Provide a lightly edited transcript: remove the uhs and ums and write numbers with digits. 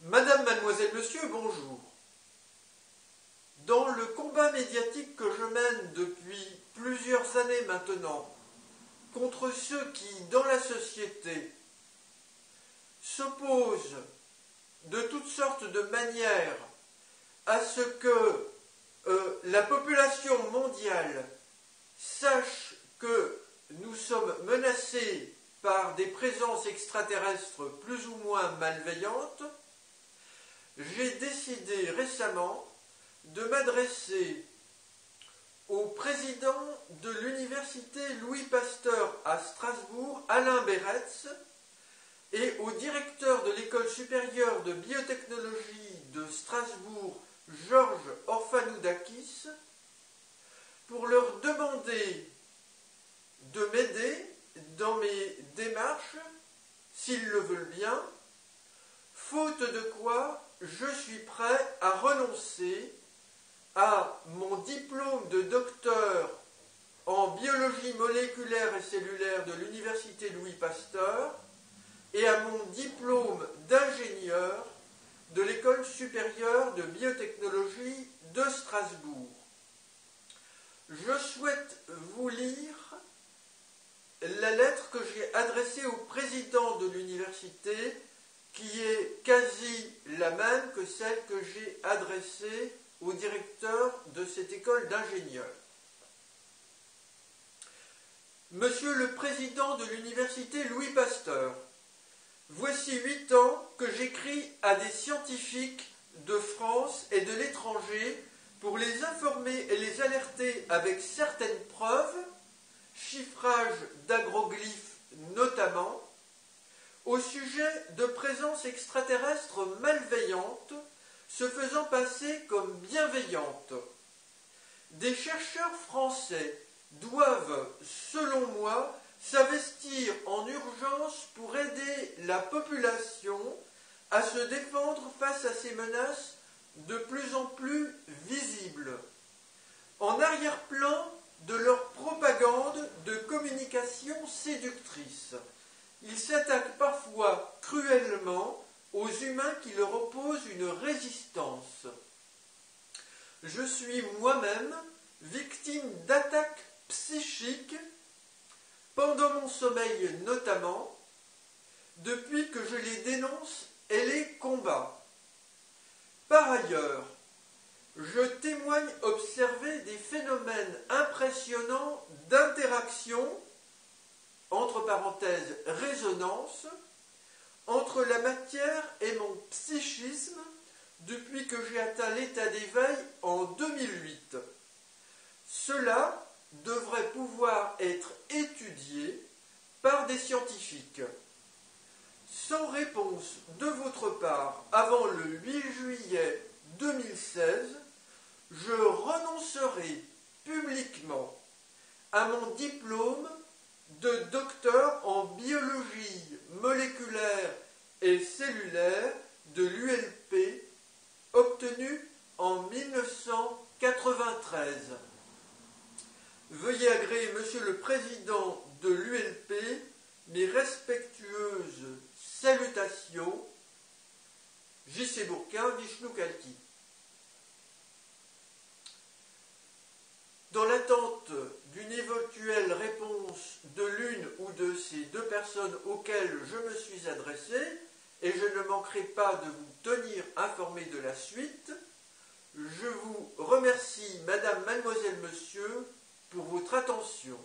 Madame, mademoiselle, monsieur, bonjour. Dans le combat médiatique que je mène depuis plusieurs années maintenant contre ceux qui, dans la société, s'opposent de toutes sortes de manières à ce que la population mondiale sache que nous sommes menacés par des présences extraterrestres plus ou moins malveillantes, j'ai décidé récemment de m'adresser au président de l'université Louis Pasteur à Strasbourg, Alain Beretz, et au directeur de l'école supérieure de biotechnologie de Strasbourg, Georges Orphanoudakis, pour leur demander de m'aider dans mes démarches, s'ils le veulent bien, faute de quoi je suis prêt à renoncer à mon diplôme de docteur en biologie moléculaire et cellulaire de l'université Louis Pasteur et à mon diplôme d'ingénieur de l'école supérieure de biotechnologie de Strasbourg. Je souhaite vous lire la lettre que j'ai adressée au président de l'université, qui est quasi la même que celle que j'ai adressée au directeur de cette école d'ingénieurs. Monsieur le président de l'université Louis Pasteur, voici 8 ans que j'écris à des scientifiques de France et de l'étranger pour les informer et les alerter avec certaines preuves, chiffrage d'agroglyphes notamment, au sujet de présences extraterrestres malveillantes se faisant passer comme bienveillantes. Des chercheurs français doivent, selon moi, s'investir en urgence pour aider la population à se défendre face à ces menaces de plus en plus visibles. En arrière-plan de leur propagande de communication séductrice, ils s'attaquent parfois cruellement aux humains qui leur opposent une résistance. Je suis moi-même victime d'attaques psychiques, pendant mon sommeil notamment, depuis que je les dénonce et les combats. Par ailleurs, je témoigne observer des phénomènes impressionnants d'interaction, entre parenthèses résonance, entre la matière et mon psychisme depuis que j'ai atteint l'état d'éveil en 2008. Cela devrait pouvoir être étudié par des scientifiques. Sans réponse de votre part avant le 8 juillet 2016, je renoncerai publiquement à mon diplôme de docteur en biologie moléculaire et cellulaire de l'ULP, obtenu en 1993. Veuillez agréer, Monsieur le Président de l'ULP, mes respectueuses salutations. J.C. Bourquin, Vishnu Kalki. Dans l'attente d'une éventuelle réponse de l'une ou de ces deux personnes auxquelles je me suis adressé, et je ne manquerai pas de vous tenir informé de la suite, je vous remercie, Madame, Mademoiselle, Monsieur, pour votre attention.